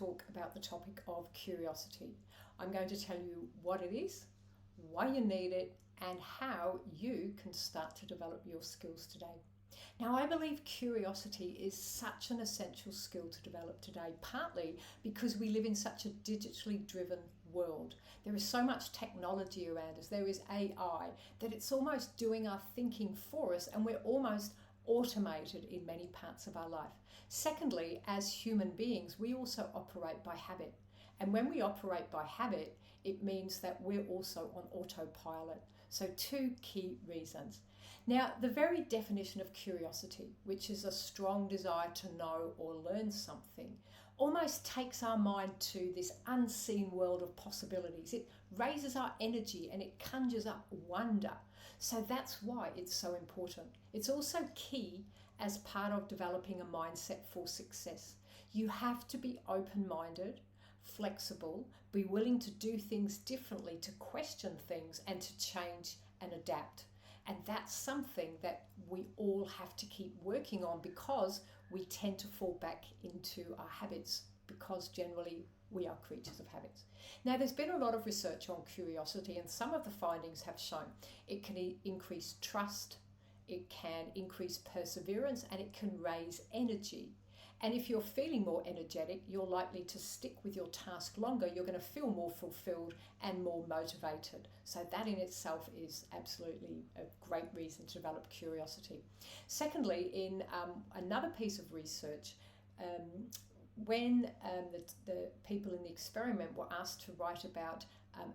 talk about the topic of curiosity. I'm going to tell you what it is, why you need it, and how you can start to develop your skills today. Now, I believe curiosity is such an essential skill to develop today, partly because we live in such a digitally driven world. There is so much technology around us, there is AI, that it's almost doing our thinking for us, and we're almost automated in many parts of our life. Secondly, as human beings, we also operate by habit. And when we operate by habit, it means that we're also on autopilot. So two key reasons. Now, the very definition of curiosity, which is a strong desire to know or learn something, almost takes our mind to this unseen world of possibilities. It raises our energy and it conjures up wonder. So that's why it's so important. It's also key as part of developing a mindset for success. You have to be open-minded, flexible, be willing to do things differently, to question things and to change and adapt. And that's something that we all have to keep working on, because we tend to fall back into our habits, because generally we are creatures of habits. Now, there's been a lot of research on curiosity, and some of the findings have shown it can increase trust, it can increase perseverance, and it can raise energy. And if you're feeling more energetic, you're likely to stick with your task longer. You're going to feel more fulfilled and more motivated. So that in itself is absolutely a great reason to develop curiosity. Secondly, in another piece of research, when the people in the experiment were asked to write about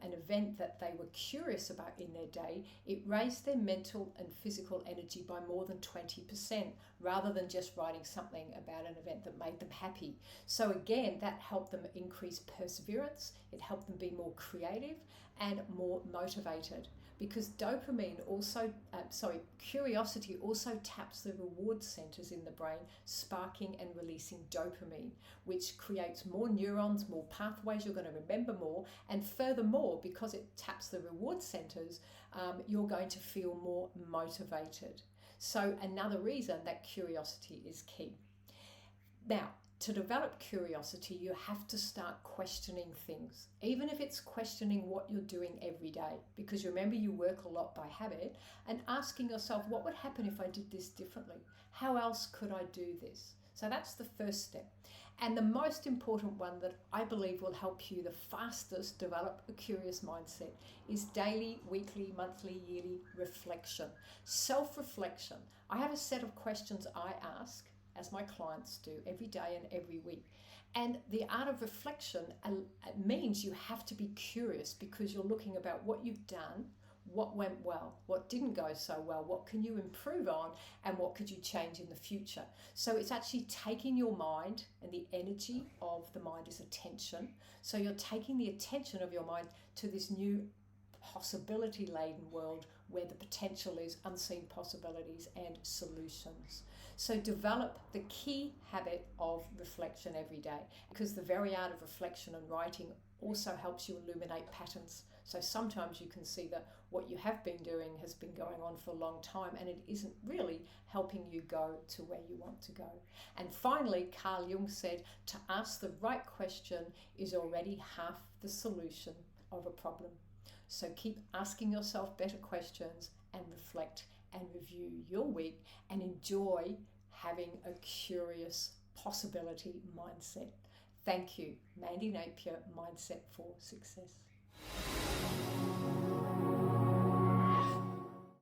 an event that they were curious about in their day, it raised their mental and physical energy by more than 20%, rather than just writing something about an event that made them happy. So again, that helped them increase perseverance, it helped them be more creative and more motivated, because curiosity also taps the reward centers in the brain, sparking and releasing dopamine, which creates more neurons, more pathways, you're going to remember more, and furthermore, because it taps the reward centers, you're going to feel more motivated. So another reason that curiosity is key. Now, to develop curiosity, you have to start questioning things, even if it's questioning what you're doing every day, because remember, you work a lot by habit, and asking yourself, what would happen if I did this differently? How else could I do this? So that's the first step. And the most important one that I believe will help you the fastest develop a curious mindset is daily, weekly, monthly, yearly reflection. Self-reflection. I have a set of questions I ask, as my clients do, every day and every week. And the art of reflection means you have to be curious, because you're looking about what you've done, what went well, what didn't go so well, what can you improve on, and what could you change in the future. So it's actually taking your mind, and the energy of the mind is attention. So you're taking the attention of your mind to this new possibility-laden world where the potential is unseen possibilities and solutions. So develop the key habit of reflection every day, because the very art of reflection and writing also helps you illuminate patterns. So sometimes you can see that what you have been doing has been going on for a long time, and it isn't really helping you go to where you want to go. And finally, Carl Jung said, to ask the right question is already half the solution of a problem. So keep asking yourself better questions and reflect and review your week, and enjoy having a curious possibility mindset. Thank you. Mandy Napier, Mindset for Success.